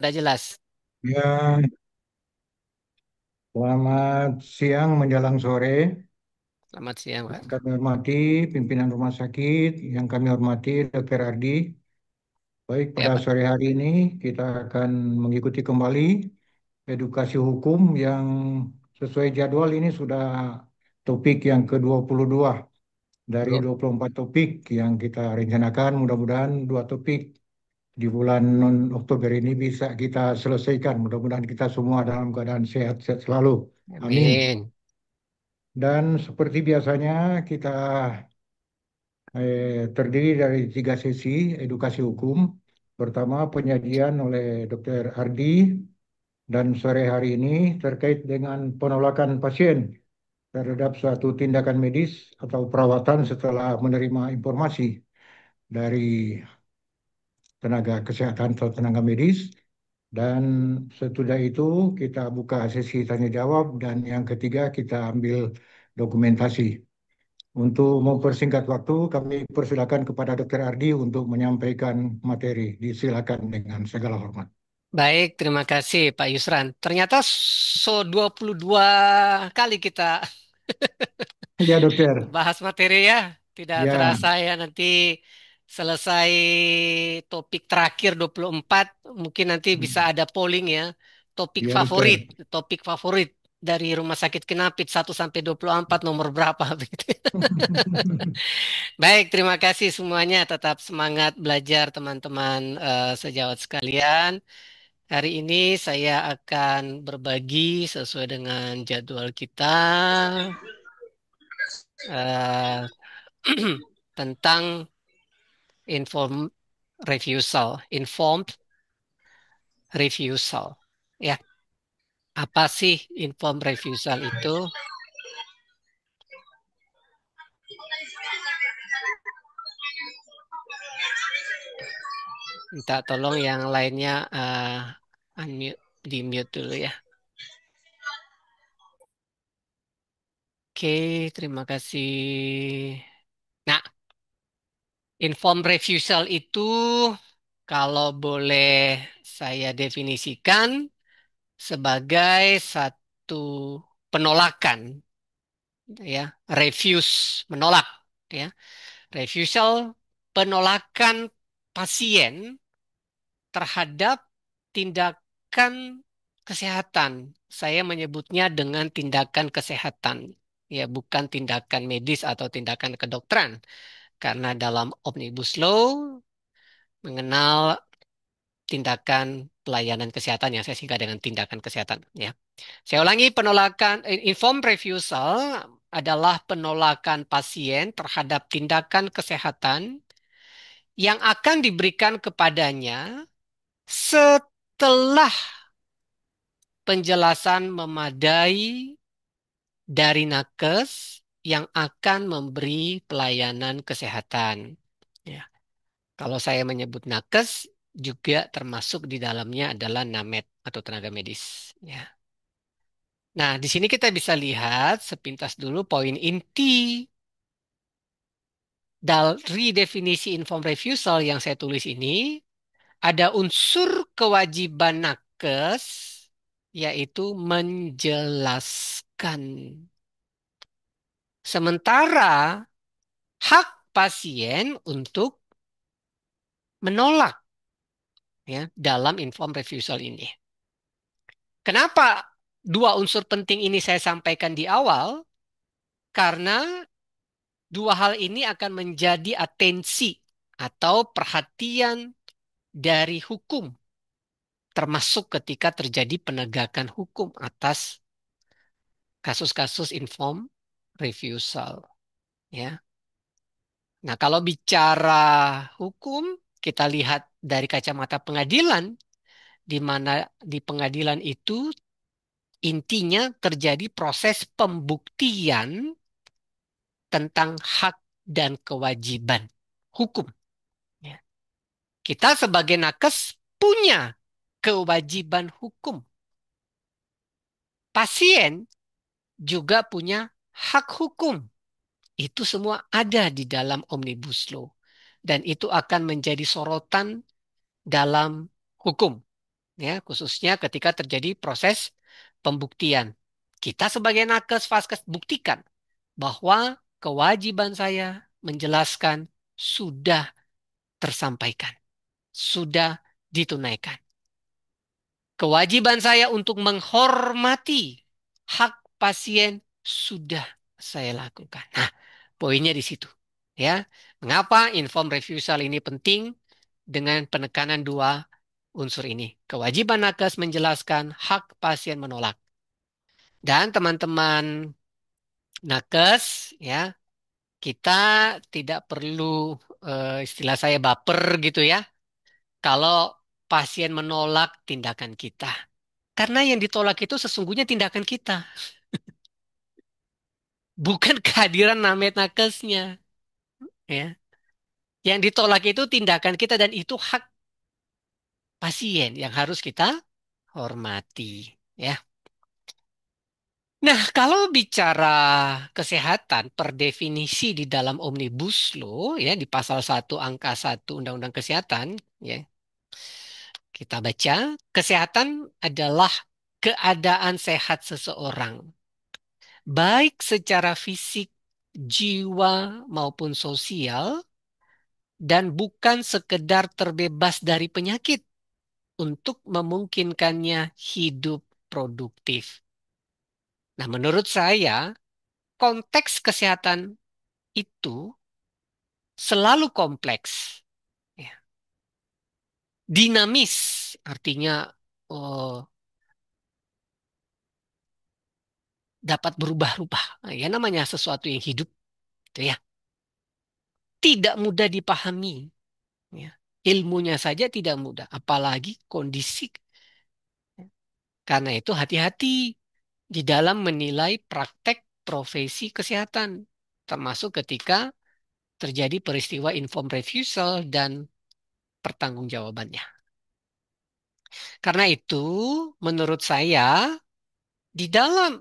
Udah jelas. Ya, selamat siang menjelang sore. Selamat siang, Pak. Yang kami hormati pimpinan rumah sakit, yang kami hormati Dr. Ardi. Baik, Ya, pada Pak. sore hari ini kita akan mengikuti kembali edukasi hukum yang sesuai jadwal ini sudah topik yang ke-22 dari Dua. 24 topik yang kita rencanakan. Mudah-mudahan dua topik di bulan non Oktober ini bisa kita selesaikan. Mudah-mudahan kita semua dalam keadaan sehat-sehat selalu. Amin. Amin. Dan seperti biasanya kita terdiri dari tiga sesi edukasi hukum. Pertama penyajian oleh Dr. Ardi dan sore hari ini terkait dengan penolakan pasien terhadap suatu tindakan medis atau perawatan setelah menerima informasi dari tenaga kesehatan atau tenaga medis. Dan sesudah itu kita buka sesi tanya jawab dan yang ketiga kita ambil dokumentasi. Untuk mempersingkat waktu, kami persilakan kepada Dr. Ardi untuk menyampaikan materi. Disilakan dengan segala hormat. Baik, terima kasih Pak Yusran. Ternyata 22 kali kita Ya, dokter. bahas materi ya. Tidak Ya, terasa ya nanti selesai topik terakhir 24, mungkin nanti bisa ada polling ya. Topik ya, favorit, dokter. topik favorit dari Rumah Sakit Kinapit 1 sampai 24 nomor berapa begitu. Baik, terima kasih semuanya. Tetap semangat belajar teman-teman sejawat sekalian. Hari ini saya akan berbagi sesuai dengan jadwal kita eh, tentang inform informed refusal. Ya, apa sih informed refusal itu? Minta tolong yang lainnya unmute, di mute dulu ya. Oke, terima kasih. Nah, informed refusal itu kalau boleh saya definisikan sebagai satu penolakan, ya, refuse, menolak, ya, refusal, penolakan pasien terhadap tindakan kesehatan. Saya menyebutnya dengan tindakan kesehatan, ya, bukan tindakan medis atau tindakan kedokteran, karena dalam Omnibus Law mengenal tindakan pelayanan kesehatan yang saya singkat dengan tindakan kesehatan, ya. Saya ulangi, penolakan informed refusal adalah penolakan pasien terhadap tindakan kesehatan yang akan diberikan kepadanya setelah penjelasan memadai dari nakes yang akan memberi pelayanan kesehatan. Ya. Kalau saya menyebut nakes, juga termasuk di dalamnya adalah named atau tenaga medis. Ya. Nah, di sini kita bisa lihat sepintas dulu poin inti dari definisi informed refusal yang saya tulis ini. Ada unsur kewajiban nakes, yaitu menjelaskan. Sementara hak pasien untuk menolak, ya, dalam informed refusal ini. Kenapa dua unsur penting ini saya sampaikan di awal? Karena dua hal ini akan menjadi atensi atau perhatian dari hukum, termasuk ketika terjadi penegakan hukum atas kasus-kasus informed refusal. Ya. Nah, kalau bicara hukum, kita lihat dari kacamata pengadilan, di mana di pengadilan itu intinya terjadi proses pembuktian tentang hak dan kewajiban hukum. Ya. Kita sebagai nakes punya kewajiban hukum. Pasien juga punya hak hukum. Itu semua ada di dalam Omnibus Law. Dan itu akan menjadi sorotan dalam hukum. ya, khususnya ketika terjadi proses pembuktian. Kita sebagai nakes vaskes buktikan bahwa kewajiban saya menjelaskan sudah tersampaikan, sudah ditunaikan. Kewajiban saya untuk menghormati hak pasien sudah saya lakukan. Nah, poinnya di situ. Ya, mengapa inform refusal ini penting dengan penekanan dua unsur ini? Kewajiban nakes menjelaskan, hak pasien menolak. Dan teman-teman nakes, ya, kita tidak perlu istilah saya baper gitu ya. Kalau pasien menolak tindakan kita. Karena yang ditolak itu sesungguhnya tindakan kita, bukan kehadiran Namet nakesnya. Ya. Yang ditolak itu tindakan kita dan itu hak pasien yang harus kita hormati. Ya. Nah, kalau bicara kesehatan per definisi di dalam Omnibus Law ya di pasal 1 angka 1 Undang-Undang Kesehatan ya, kita baca kesehatan adalah keadaan sehat seseorang baik secara fisik, jiwa maupun sosial dan bukan sekedar terbebas dari penyakit untuk memungkinkannya hidup produktif. Nah, menurut saya konteks kesehatan itu selalu kompleks, ya. Dinamis, artinya oh, dapat berubah-ubah. Nah, ya namanya sesuatu yang hidup, gitu ya. Tidak mudah dipahami, ya. Ilmunya saja tidak mudah, apalagi kondisi. Karena itu hati-hati di dalam menilai praktek profesi kesehatan, termasuk ketika terjadi peristiwa informed refusal dan pertanggungjawabannya. Karena itu, menurut saya, di dalam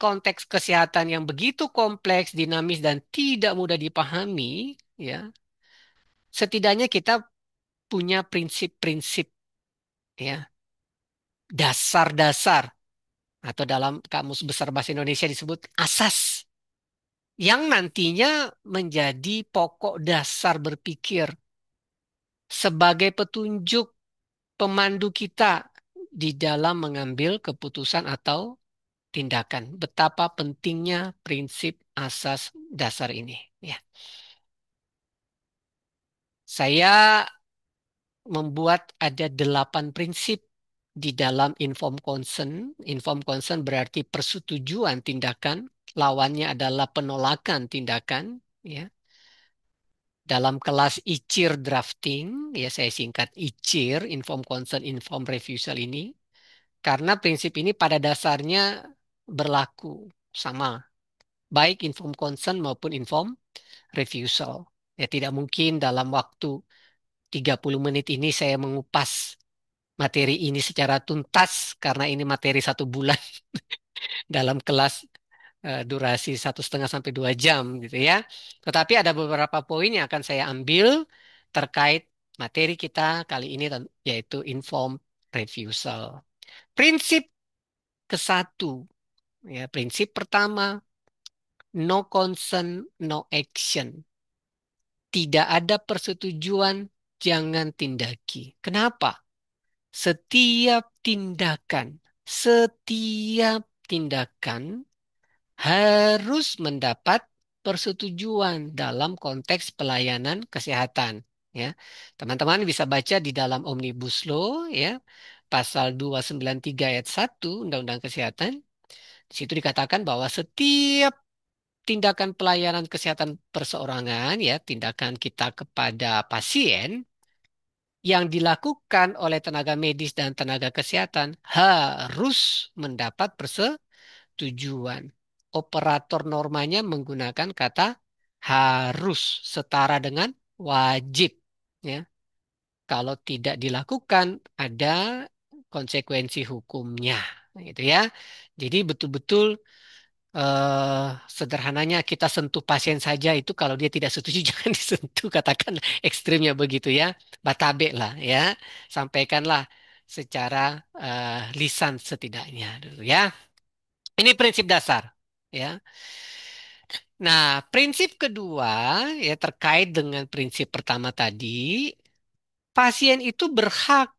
konteks kesehatan yang begitu kompleks, dinamis, dan tidak mudah dipahami, ya, setidaknya kita punya prinsip-prinsip, ya, dasar-dasar atau dalam Kamus Besar Bahasa Indonesia disebut asas yang nantinya menjadi pokok dasar berpikir sebagai petunjuk pemandu kita di dalam mengambil keputusan atau tindakan. Betapa pentingnya prinsip asas dasar ini. Ya. Saya membuat ada 8 prinsip di dalam informed consent. Informed consent berarti persetujuan tindakan, lawannya adalah penolakan tindakan. Ya. Dalam kelas ICIR drafting, ya saya singkat ICIR, informed consent, informed refusal ini, karena prinsip ini pada dasarnya berlaku sama, baik informed consent maupun informed refusal. Ya tidak mungkin dalam waktu 30 menit ini saya mengupas materi ini secara tuntas karena ini materi 1 bulan dalam kelas durasi 1,5 sampai 2 jam gitu ya. Tetapi ada beberapa poin yang akan saya ambil terkait materi kita kali ini yaitu informed refusal. Prinsip ke-1, ya, prinsip pertama, no consent, no action. Tidak ada persetujuan, jangan tindaki. Kenapa? Setiap tindakan harus mendapat persetujuan dalam konteks pelayanan kesehatan. Ya, teman-teman bisa baca di dalam Omnibus Law, ya, pasal 293 ayat 1 Undang-Undang Kesehatan. Di situ dikatakan bahwa setiap tindakan pelayanan kesehatan perseorangan, ya, tindakan kita kepada pasien yang dilakukan oleh tenaga medis dan tenaga kesehatan harus mendapat persetujuan. Operator normanya menggunakan kata harus setara dengan wajib. Ya. Kalau tidak dilakukan ada konsekuensi hukumnya. Gitu ya. Jadi betul-betul eh, sederhananya kita sentuh pasien saja itu kalau dia tidak setuju jangan disentuh, katakan ekstrimnya begitu ya. Batabe lah ya. Sampaikanlah secara lisan setidaknya dulu ya. Ini prinsip dasar ya. Nah, prinsip kedua ya terkait dengan prinsip pertama tadi, pasien itu berhak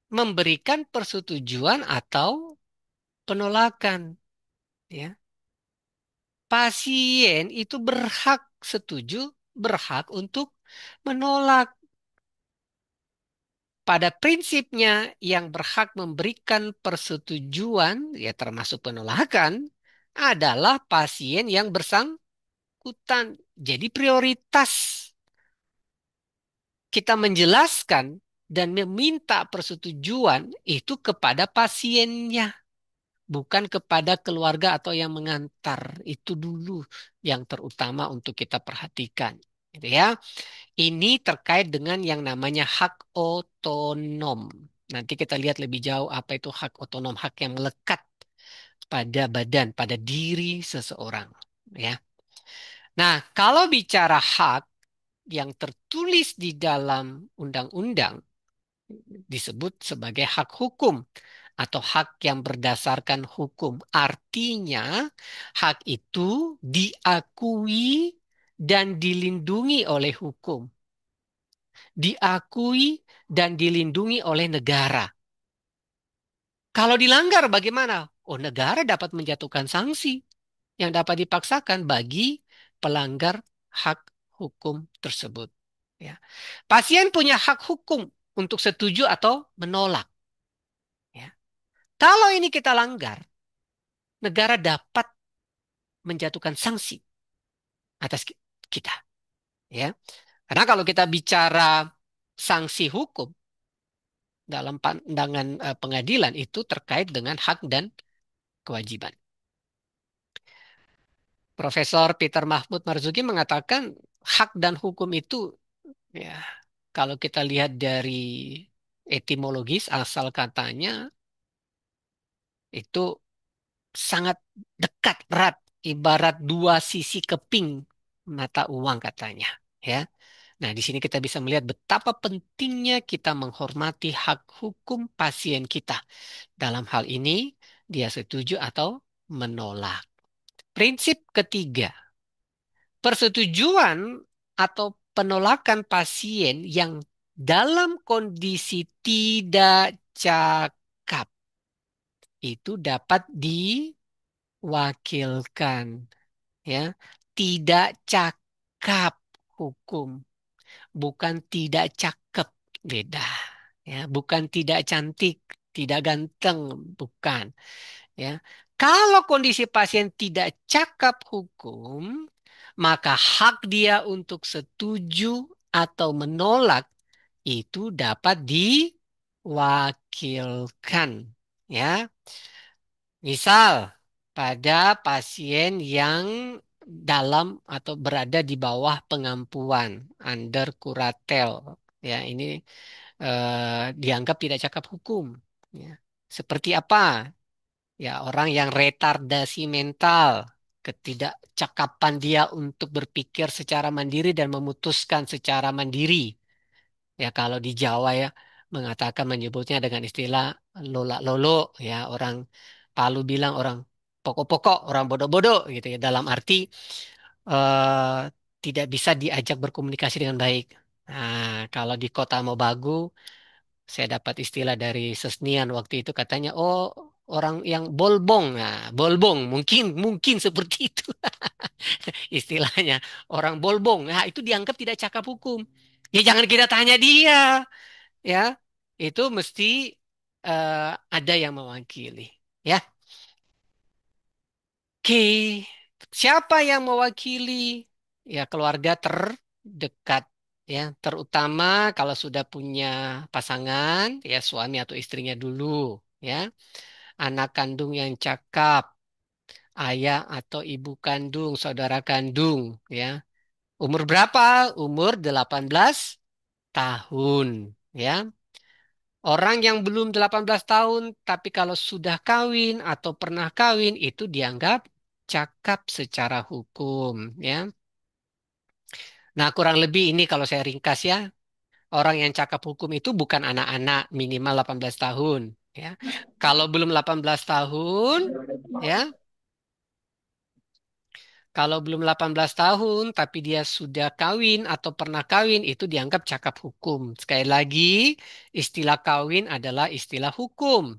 memberikan persetujuan atau penolakan ya. Pasien itu berhak setuju, berhak untuk menolak. Pada prinsipnya yang berhak memberikan persetujuan ya termasuk penolakan adalah pasien yang bersangkutan. Jadi prioritas kita menjelaskan dan meminta persetujuan itu kepada pasiennya, bukan kepada keluarga atau yang mengantar. Itu dulu yang terutama untuk kita perhatikan. Gitu ya. Ini terkait dengan yang namanya hak otonom. Nanti kita lihat lebih jauh apa itu hak otonom, hak yang melekat pada badan, pada diri seseorang. Ya. Nah, kalau bicara hak yang tertulis di dalam undang-undang disebut sebagai hak hukum atau hak yang berdasarkan hukum. Artinya, hak itu diakui dan dilindungi oleh hukum, diakui dan dilindungi oleh negara. Kalau dilanggar bagaimana? Oh, negara dapat menjatuhkan sanksi yang dapat dipaksakan bagi pelanggar hak hukum tersebut. Ya. Pasien punya hak hukum untuk setuju atau menolak. Ya. Kalau ini kita langgar, negara dapat menjatuhkan sanksi atas kita. Ya. Karena kalau kita bicara sanksi hukum dalam pandangan pengadilan itu terkait dengan hak dan kewajiban. Profesor Peter Mahmud Marzuki mengatakan hak dan hukum itu ya kalau kita lihat dari etimologis asal katanya itu sangat dekat erat ibarat dua sisi keping mata uang katanya ya. Nah, di sini kita bisa melihat betapa pentingnya kita menghormati hak hukum pasien kita. Dalam hal ini dia setuju atau menolak. Prinsip ketiga, persetujuan atau penolakan pasien yang dalam kondisi tidak cakap itu dapat diwakilkan ya. Tidak cakap hukum, bukan tidak cakep, beda ya, bukan tidak cantik, tidak ganteng, bukan ya. Kalau kondisi pasien tidak cakap hukum, maka hak dia untuk setuju atau menolak itu dapat diwakilkan ya. Misal pada pasien yang dalam atau berada di bawah pengampuan under kuratel ya ini dianggap tidak cakap hukum ya. Seperti apa? Ya, orang yang retardasi mental, ketidakcakapan dia untuk berpikir secara mandiri dan memutuskan secara mandiri. Ya, kalau di Jawa ya mengatakan menyebutnya dengan istilah lola lolo ya, orang Palu bilang orang pokok-pokok, orang bodoh-bodoh gitu ya, dalam arti eh, tidak bisa diajak berkomunikasi dengan baik. Nah, kalau di Kota Mobagu saya dapat istilah dari Sesnian waktu itu katanya, oh orang yang bolbong. Nah, bolbong mungkin mungkin seperti itu istilahnya. Orang bolbong. Nah, itu dianggap tidak cakap hukum. Ya jangan kita tanya dia, ya. Itu mesti ada yang mewakili, ya. Oke, siapa yang mewakili? Ya keluarga terdekat, ya. Terutama kalau sudah punya pasangan, ya suami atau istrinya dulu, ya. Anak kandung yang cakap, ayah atau ibu kandung, saudara kandung, ya. Umur berapa? Umur 18 tahun, ya. Orang yang belum 18 tahun, tapi kalau sudah kawin atau pernah kawin, itu dianggap cakap secara hukum, ya. Nah, kurang lebih ini kalau saya ringkas ya, Orang yang cakap hukum itu bukan anak-anak minimal 18 tahun, ya. Kalau belum 18 tahun, ya, kalau belum 18 tahun tapi dia sudah kawin atau pernah kawin itu dianggap cakap hukum. Sekali lagi, istilah kawin adalah istilah hukum,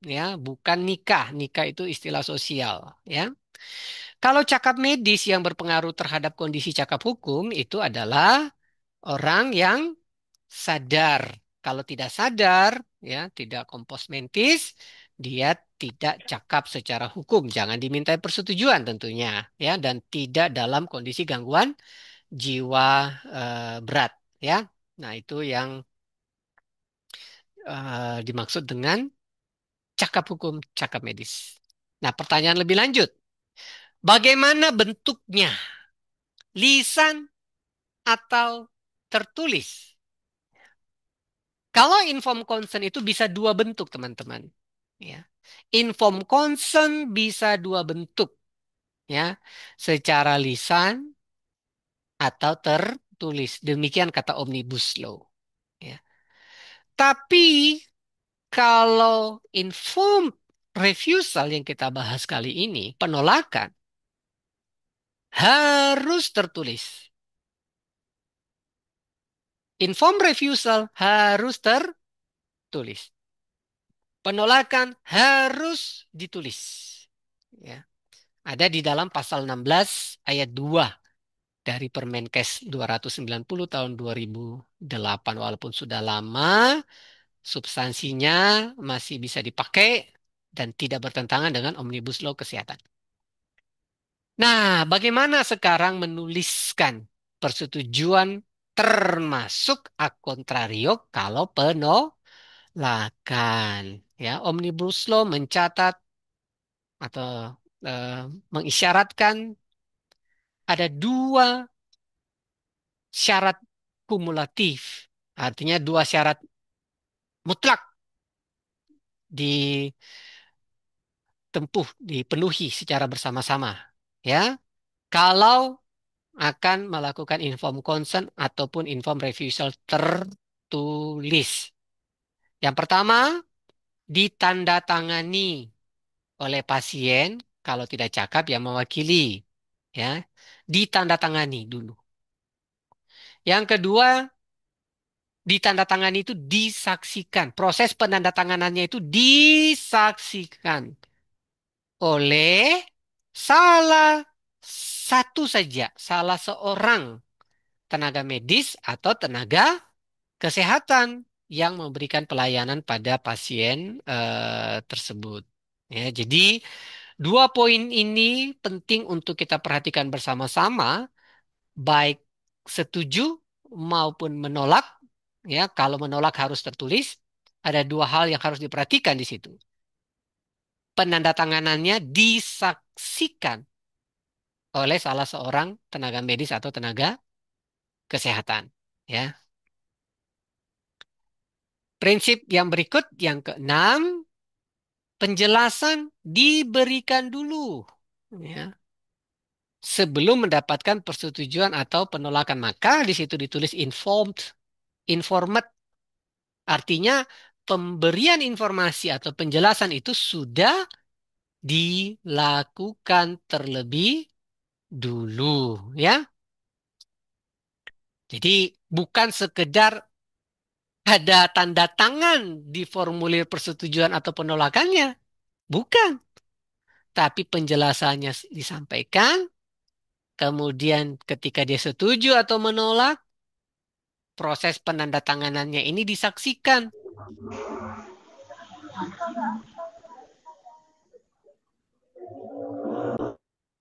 ya, bukan nikah. Nikah itu istilah sosial, ya. Kalau cakap medis yang berpengaruh terhadap kondisi cakap hukum itu adalah orang yang sadar. Kalau tidak sadar, ya, tidak kompos mentis, dia tidak cakap secara hukum. Jangan dimintai persetujuan tentunya, ya, dan tidak dalam kondisi gangguan jiwa berat, ya. Nah, itu yang dimaksud dengan cakap hukum, cakap medis. Nah, pertanyaan lebih lanjut, bagaimana bentuknya? Lisan atau tertulis? Kalau inform consent itu bisa dua bentuk, teman-teman. Ya. Inform consent bisa dua bentuk, ya, secara lisan atau tertulis. Demikian kata Omnibus Law. Ya. Tapi kalau inform refusal yang kita bahas kali ini, penolakan harus tertulis. Inform refusal harus tertulis. Penolakan harus ditulis. Ya. Ada di dalam pasal 16 ayat 2 dari Permenkes 290 tahun 2008. Walaupun sudah lama, substansinya masih bisa dipakai dan tidak bertentangan dengan Omnibus Law Kesehatan. Nah, bagaimana sekarang menuliskan persetujuan termasuk a contrario kalau penolakan? Ya, Omnibus Law mencatat atau eh, mengisyaratkan ada dua syarat kumulatif. Artinya dua syarat mutlak ditempuh, dipenuhi secara bersama-sama. Ya, kalau akan melakukan inform consent ataupun inform refusal tertulis. Yang pertama, ditandatangani oleh pasien kalau tidak cakap yang mewakili. Ya, ditandatangani dulu. Yang kedua, ditandatangani itu disaksikan. Proses penandatanganannya itu disaksikan oleh salah satu saja, salah seorang tenaga medis atau tenaga kesehatan yang memberikan pelayanan pada pasien tersebut. Ya, jadi dua poin ini penting untuk kita perhatikan bersama-sama, baik setuju maupun menolak. Ya, kalau menolak harus tertulis. Ada dua hal yang harus diperhatikan di situ. Penandatanganannya disaksikan oleh salah seorang tenaga medis atau tenaga kesehatan. Ya, prinsip yang berikut yang keenam, penjelasan diberikan dulu. Ya, sebelum mendapatkan persetujuan atau penolakan, maka di situ ditulis informed, informed. Artinya pemberian informasi atau penjelasan itu sudah dilakukan terlebih dulu, ya. Jadi bukan sekedar ada tanda tangan di formulir persetujuan atau penolakannya, bukan. Tapi penjelasannya disampaikan, kemudian ketika dia setuju atau menolak, proses penandatanganannya ini disaksikan.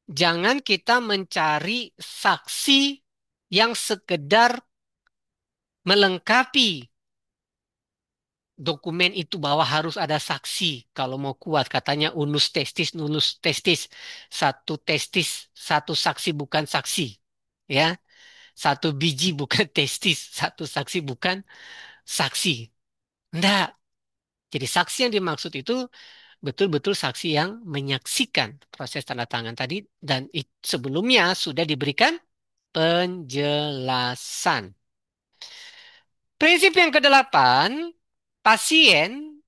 Jangan kita mencari saksi yang sekedar melengkapi dokumen itu bahwa harus ada saksi. Kalau mau kuat, katanya unus testis, nulus testis. Satu testis, satu saksi bukan saksi. Ya, satu biji bukan testis, satu saksi bukan saksi. Enggak. Jadi saksi yang dimaksud itu betul-betul saksi yang menyaksikan proses tanda tangan tadi dan sebelumnya sudah diberikan penjelasan. Prinsip yang kedelapan, pasien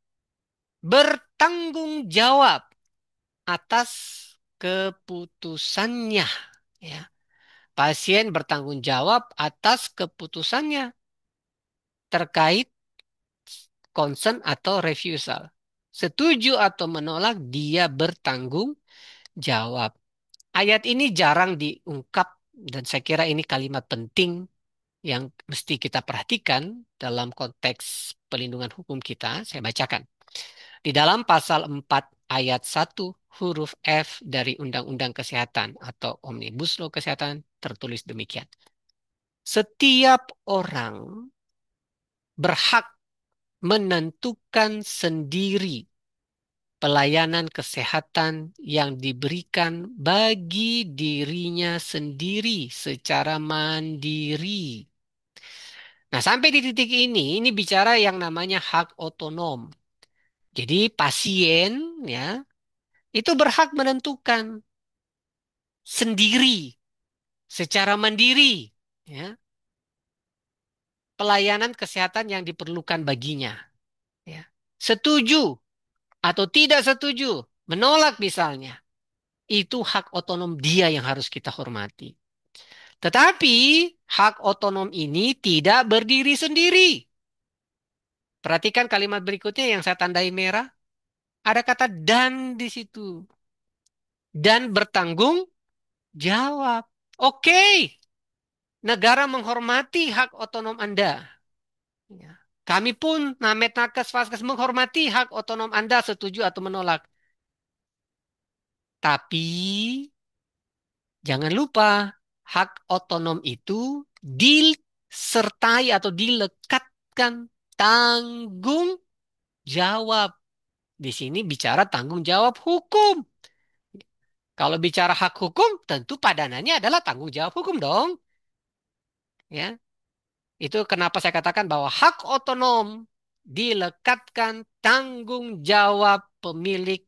bertanggung jawab atas keputusannya. Ya, pasien bertanggung jawab atas keputusannya terkait consent atau refusal. Setuju atau menolak, dia bertanggung jawab. Ayat ini jarang diungkap dan saya kira ini kalimat penting yang mesti kita perhatikan dalam konteks pelindungan hukum kita. Saya bacakan. Di dalam pasal 4 ayat 1 huruf F dari Undang-Undang Kesehatan atau Omnibus Law Kesehatan tertulis demikian. Setiap orang berhak menentukan sendiri pelayanan kesehatan yang diberikan bagi dirinya sendiri secara mandiri. Nah, sampai di titik ini bicara yang namanya hak otonom. Jadi pasien ya itu berhak menentukan sendiri secara mandiri ya pelayanan kesehatan yang diperlukan baginya. Ya. Setuju atau tidak setuju, menolak misalnya, itu hak otonom dia yang harus kita hormati. Tetapi hak otonom ini tidak berdiri sendiri. Perhatikan kalimat berikutnya yang saya tandai merah. Ada kata dan di situ. Dan bertanggung jawab. Oke, negara menghormati hak otonom Anda. Ya. Kami pun, Namet Nakes Vaskes menghormati hak otonom Anda setuju atau menolak. Tapi jangan lupa, hak otonom itu disertai atau dilekatkan tanggung jawab. Di sini bicara tanggung jawab hukum. Kalau bicara hak hukum, tentu padanannya adalah tanggung jawab hukum dong. Ya, itu kenapa saya katakan bahwa hak otonom dilekatkan tanggung jawab pemilik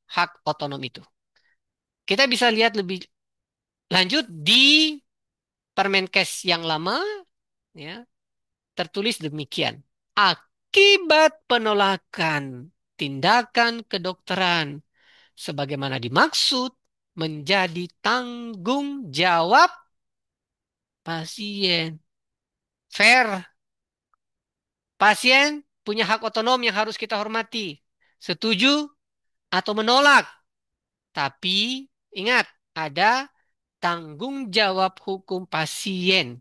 hak otonom itu. Kita bisa lihat lebih lanjut di Permenkes yang lama, ya, tertulis demikian. Akibat penolakan tindakan kedokteran sebagaimana dimaksud menjadi tanggung jawab pasien. Fair. Pasien punya hak otonom yang harus kita hormati. Setuju atau menolak. Tapi ingat, ada tanggung jawab hukum pasien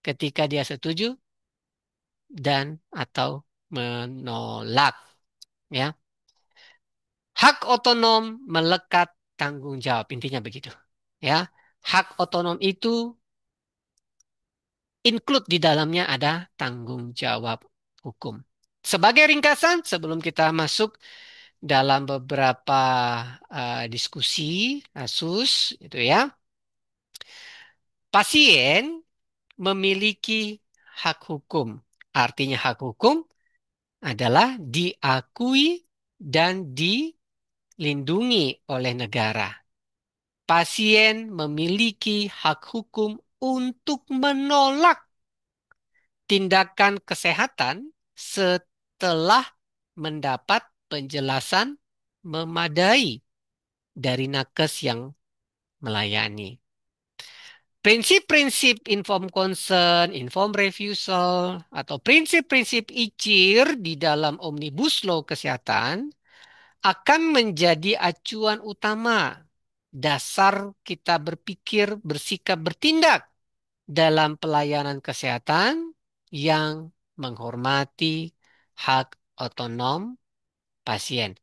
ketika dia setuju dan atau menolak. Ya, hak otonom melekat tanggung jawab. Intinya begitu. Ya, hak otonom itu include di dalamnya ada tanggung jawab hukum. Sebagai ringkasan, sebelum kita masuk dalam beberapa diskusi kasus, itu ya, pasien memiliki hak hukum. Artinya hak hukum adalah diakui dan dilindungi oleh negara. Pasien memiliki hak hukum untuk menolak tindakan kesehatan setelah mendapat penjelasan memadai dari nakes yang melayani. Prinsip-prinsip informed consent, informed refusal, atau prinsip-prinsip ICIR di dalam Omnibus Law Kesehatan akan menjadi acuan utama dasar kita berpikir, bersikap, bertindak dalam pelayanan kesehatan yang menghormati hak otonom pasien.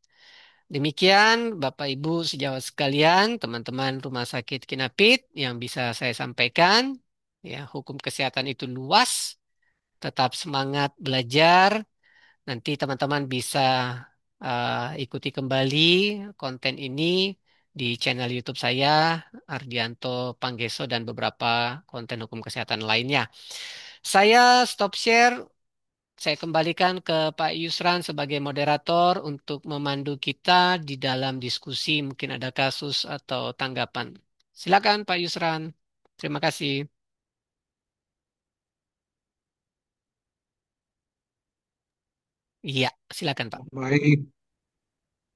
Demikian Bapak Ibu sejawat sekalian, teman-teman Rumah Sakit Kinapit yang bisa saya sampaikan. Ya, hukum kesehatan itu luas, tetap semangat belajar. Nanti teman-teman bisa ikuti kembali konten ini di channel YouTube saya, Ardianto Panggeso dan beberapa konten hukum kesehatan lainnya. Saya stop share. Saya kembalikan ke Pak Yusran sebagai moderator untuk memandu kita di dalam diskusi. Mungkin ada kasus atau tanggapan. Silakan Pak Yusran. Terima kasih. Iya, silakan Pak. Baik,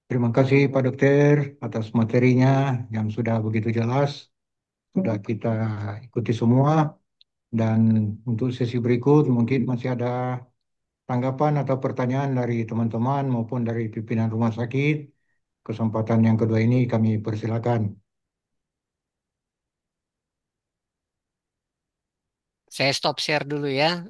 terima kasih Pak Dokter atas materinya yang sudah begitu jelas, sudah kita ikuti semua. Dan untuk sesi berikut mungkin masih ada tanggapan atau pertanyaan dari teman-teman maupun dari pimpinan rumah sakit. Kesempatan yang kedua ini kami persilakan. Saya stop share dulu ya.